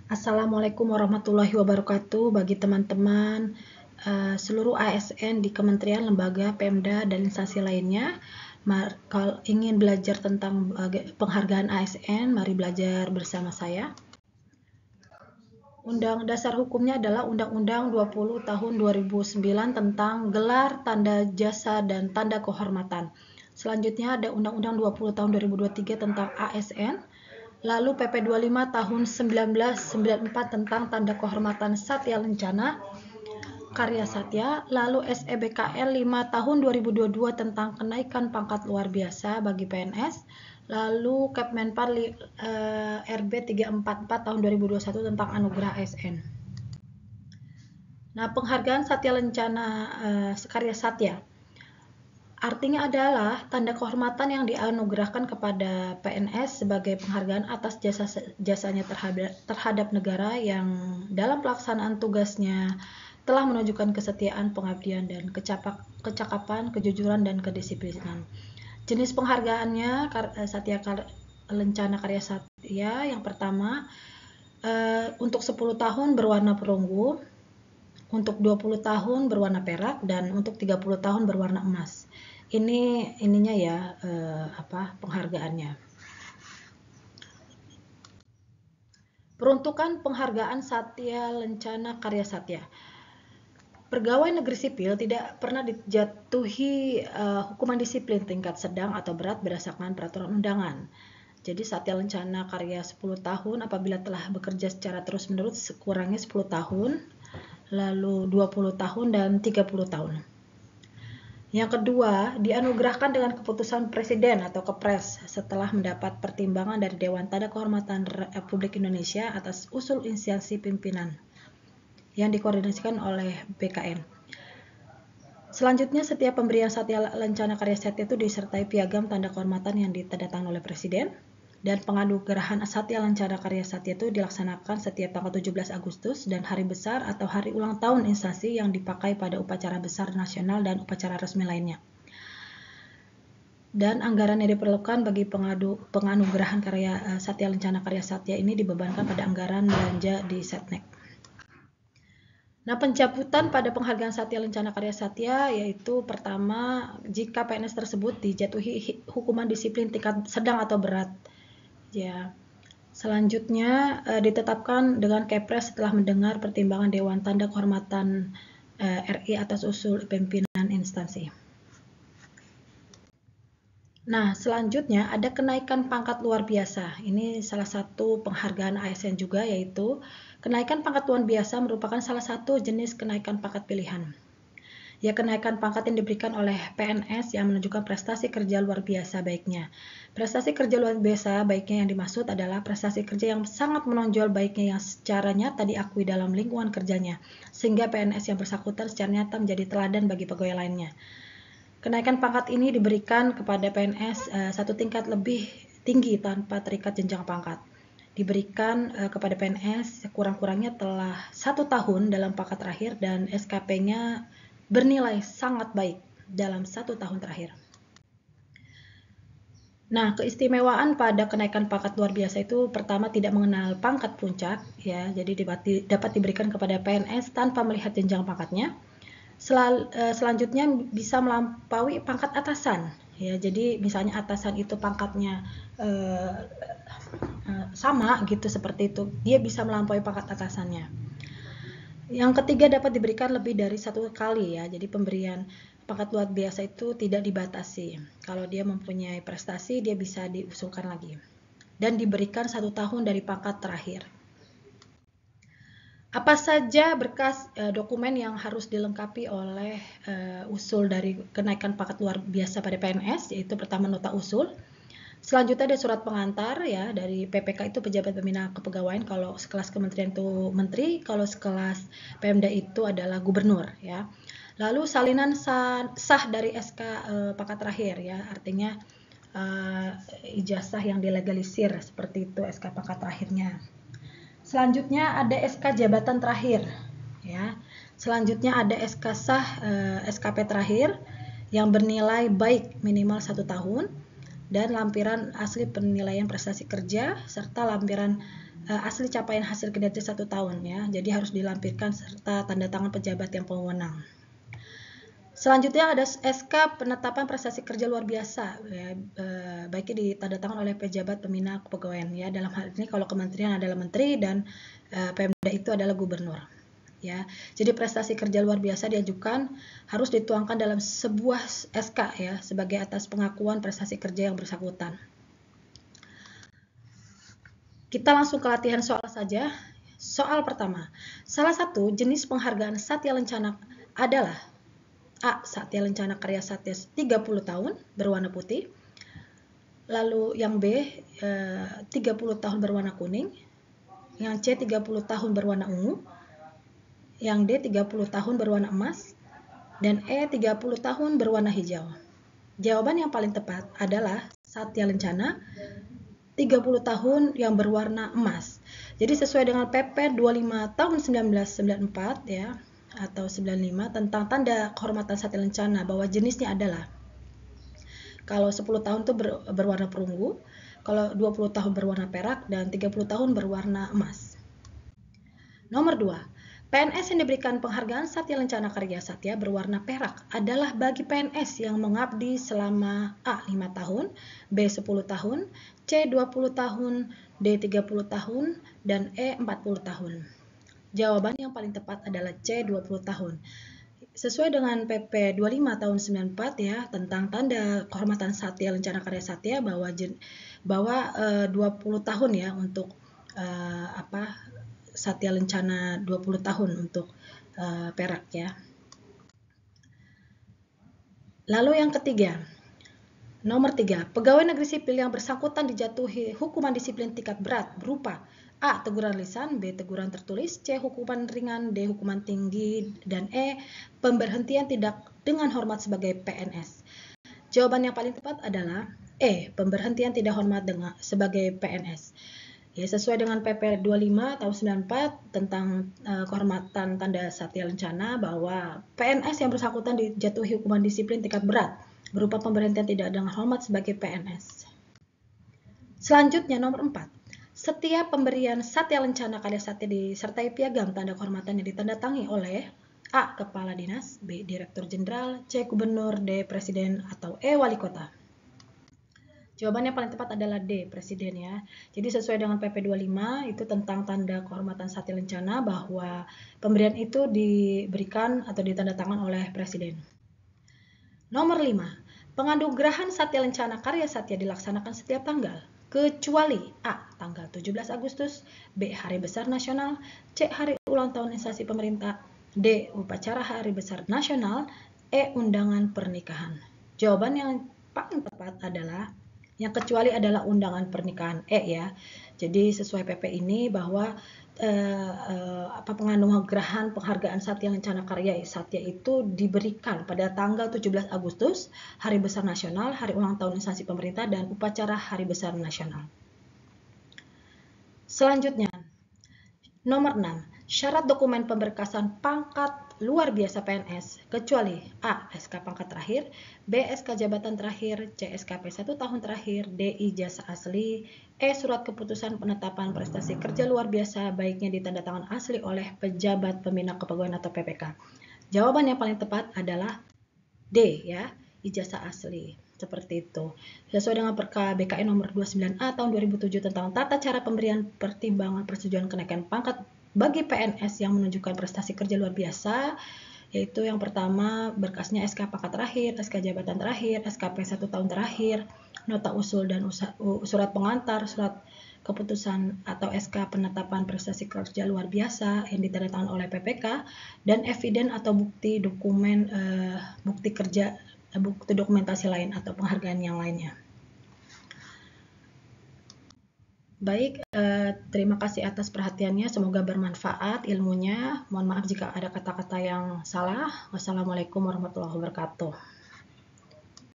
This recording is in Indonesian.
Assalamualaikum warahmatullahi wabarakatuh bagi teman-teman seluruh ASN di kementerian, lembaga, Pemda, dan instansi lainnya. Kalau ingin belajar tentang penghargaan ASN, mari belajar bersama saya. Undang dasar hukumnya adalah Undang-Undang 20 tahun 2009 tentang gelar, tanda jasa, dan tanda kehormatan. Selanjutnya ada Undang-Undang 20 tahun 2023 tentang ASN. Lalu PP 25 tahun 1994 tentang tanda kehormatan Satya Lencana Karya Satya. Lalu SEBKL 5 tahun 2022 tentang kenaikan pangkat luar biasa bagi PNS. Lalu Kepmenpar RB 344 tahun 2021 tentang anugerah ASN. Nah, penghargaan Satya Lencana Karya Satya artinya adalah tanda kehormatan yang dianugerahkan kepada PNS sebagai penghargaan atas jasanya terhadap negara yang dalam pelaksanaan tugasnya telah menunjukkan kesetiaan, pengabdian, dan kecakapan, kejujuran, dan kedisiplinan. Jenis penghargaannya Satya Lencana Karya Satya yang pertama untuk 10 tahun berwarna perunggu, untuk 20 tahun berwarna perak, dan untuk 30 tahun berwarna emas. Ininya ya penghargaannya. Peruntukan penghargaan Satya Lencana Karya Satya. Pegawai negeri sipil tidak pernah dijatuhi hukuman disiplin tingkat sedang atau berat berdasarkan peraturan undangan. Jadi Satya Lencana Karya 10 tahun apabila telah bekerja secara terus-menerus sekurangnya 10 tahun, lalu 20 tahun dan 30 tahun. Yang kedua, dianugerahkan dengan keputusan Presiden atau Kepres setelah mendapat pertimbangan dari Dewan Tanda Kehormatan Republik Indonesia atas usul instansi pimpinan yang dikoordinasikan oleh BKN. Selanjutnya, setiap pemberian Satya Lencana Karya Satya itu disertai piagam tanda kehormatan yang ditandatangani oleh Presiden, dan penganugerahan Satya Lencana Karya Satya itu dilaksanakan setiap tanggal 17 Agustus dan hari besar atau hari ulang tahun instansi yang dipakai pada upacara besar nasional dan upacara resmi lainnya. Dan anggaran yang diperlukan bagi penganugerahan karya Satya Lencana Karya Satya ini dibebankan pada anggaran belanja di Setnek. Nah, pencabutan pada penghargaan Satya Lencana Karya Satya yaitu pertama, jika PNS tersebut dijatuhi hukuman disiplin tingkat sedang atau berat. Ya. Selanjutnya ditetapkan dengan Kepres setelah mendengar pertimbangan Dewan Tanda Kehormatan RI atas usul pimpinan instansi. Nah, selanjutnya ada kenaikan pangkat luar biasa. Ini salah satu penghargaan ASN juga, yaitu kenaikan pangkat luar biasa merupakan salah satu jenis kenaikan pangkat pilihan. Ya, kenaikan pangkat yang diberikan oleh PNS yang menunjukkan prestasi kerja luar biasa baiknya. Prestasi kerja luar biasa baiknya yang dimaksud adalah prestasi kerja yang sangat menonjol baiknya yang secara nyata diakui dalam lingkungan kerjanya, sehingga PNS yang bersangkutan secara nyata menjadi teladan bagi pegawai lainnya. Kenaikan pangkat ini diberikan kepada PNS satu tingkat lebih tinggi tanpa terikat jenjang pangkat. Diberikan kepada PNS sekurang-kurangnya telah 1 tahun dalam pangkat terakhir dan SKP-nya bernilai sangat baik dalam 1 tahun terakhir. Nah, keistimewaan pada kenaikan pangkat luar biasa itu pertama tidak mengenal pangkat puncak, ya, jadi dapat diberikan kepada PNS tanpa melihat jenjang pangkatnya. Selanjutnya bisa melampaui pangkat atasan, ya, jadi misalnya atasan itu pangkatnya sama gitu seperti itu, dia bisa melampaui pangkat atasannya. Yang ketiga dapat diberikan lebih dari 1 kali, ya, jadi pemberian pangkat luar biasa itu tidak dibatasi. Kalau dia mempunyai prestasi, dia bisa diusulkan lagi. Dan diberikan 1 tahun dari pangkat terakhir. Apa saja berkas dokumen yang harus dilengkapi oleh usul dari kenaikan pangkat luar biasa pada PNS, yaitu pertama nota usul. Selanjutnya ada surat pengantar, ya, dari PPK itu pejabat pembina kepegawaian, kalau sekelas kementerian itu menteri, kalau sekelas Pemda itu adalah gubernur, ya. Lalu salinan sah dari SK pangkat terakhir, ya, artinya ijazah yang dilegalisir seperti itu SK pangkat terakhirnya. Selanjutnya ada SK jabatan terakhir, ya. Selanjutnya ada SK sah SKP terakhir yang bernilai baik minimal 1 tahun. Dan lampiran asli penilaian prestasi kerja serta lampiran asli capaian hasil kinerja 1 tahun ya. Jadi harus dilampirkan serta tanda tangan pejabat yang pewenang. Selanjutnya ada SK penetapan prestasi kerja luar biasa, ya, baiknya ditandatangan oleh pejabat pembina kepegawaian ya. Dalam hal ini kalau kementerian adalah menteri dan Pemda itu adalah gubernur. Ya, jadi prestasi kerja luar biasa diajukan harus dituangkan dalam sebuah SK ya sebagai atas pengakuan prestasi kerja yang bersangkutan. Kita langsung ke latihan soal saja. Soal pertama, salah satu jenis penghargaan Satya Lencana adalah A. Satya Lencana Karya Satya 30 tahun berwarna putih. Lalu yang B 30 tahun berwarna kuning. Yang C 30 tahun berwarna ungu. Yang D 30 tahun berwarna emas. Dan E 30 tahun berwarna hijau. Jawaban yang paling tepat adalah Satya Lencana 30 tahun yang berwarna emas. Jadi sesuai dengan PP 25 tahun 1994 ya atau 95 tentang tanda kehormatan Satya Lencana bahwa jenisnya adalah kalau 10 tahun itu berwarna perunggu, kalau 20 tahun berwarna perak dan 30 tahun berwarna emas. Nomor 2, PNS yang diberikan penghargaan Satya Lencana Karya Satya berwarna perak adalah bagi PNS yang mengabdi selama A. 5 tahun, B. 10 tahun, C. 20 tahun, D. 30 tahun, dan E. 40 tahun. Jawaban yang paling tepat adalah C. 20 tahun. Sesuai dengan PP 25 tahun 94 ya tentang tanda kehormatan Satya Lencana Karya Satya bahwa 20 tahun ya untuk Satya Lencana 20 tahun untuk perak ya. Lalu yang ketiga, nomor 3, pegawai negeri sipil yang bersangkutan dijatuhi hukuman disiplin tingkat berat berupa A. Teguran lisan, B. Teguran tertulis, C. Hukuman ringan, D. Hukuman tinggi, dan E. Pemberhentian tidak dengan hormat sebagai PNS. Jawaban yang paling tepat adalah E. Pemberhentian tidak hormat sebagai PNS. Ya, sesuai dengan PP 25 tahun 94 tentang kehormatan tanda Satya Lencana bahwa PNS yang bersangkutan dijatuhi hukuman disiplin tingkat berat berupa pemberhentian tidak dengan hormat sebagai PNS. Selanjutnya nomor 4. Setiap pemberian Satya Lencana Karya Satya disertai piagam tanda kehormatan yang ditandatangani oleh A. Kepala Dinas, B. Direktur Jenderal, C. Gubernur, D. Presiden, atau E. Wali Kota. Jawabannya paling tepat adalah D. Presiden ya. Jadi sesuai dengan PP 25 itu tentang tanda kehormatan Satya Lencana bahwa pemberian itu diberikan atau ditandatangan oleh Presiden. Nomor 5. Penganugerahan Satya Lencana Karya Satya dilaksanakan setiap tanggal kecuali A. Tanggal 17 Agustus, B. Hari Besar Nasional, C. Hari ulang tahun instansi pemerintah, D. Upacara Hari Besar Nasional, E. Undangan pernikahan. Jawaban yang paling tepat adalah yang kecuali adalah undangan pernikahan E ya. Jadi sesuai PP ini bahwa penganugerahan penghargaan Satya Lencana Karya Satya itu diberikan pada tanggal 17 Agustus, Hari Besar Nasional, Hari Ulang Tahun Instansi Pemerintah, dan Upacara Hari Besar Nasional. Selanjutnya, nomor 6. Syarat dokumen pemberkasan pangkat luar biasa PNS kecuali A. SK pangkat terakhir, B. SK jabatan terakhir, C. SKP 1 tahun terakhir, D. Ijazah asli, E. Surat keputusan penetapan prestasi kerja luar biasa baiknya ditandatangan asli oleh pejabat pembina kepegawaian atau PPK. Jawaban yang paling tepat adalah D ya, ijazah asli. Seperti itu. Sesuai dengan Perka BKN nomor 29A tahun 2007 tentang tata cara pemberian pertimbangan persetujuan kenaikan pangkat bagi PNS yang menunjukkan prestasi kerja luar biasa, yaitu yang pertama berkasnya SK pangkat terakhir, SK jabatan terakhir, SKP 1 tahun terakhir, nota usul dan surat pengantar, surat keputusan atau SK penetapan prestasi kerja luar biasa yang ditandatangani oleh PPK, dan eviden atau bukti dokumen bukti kerja, bukti dokumentasi lain atau penghargaan yang lainnya. Baik, terima kasih atas perhatiannya. Semoga bermanfaat ilmunya. Mohon maaf jika ada kata-kata yang salah. Wassalamualaikum warahmatullahi wabarakatuh.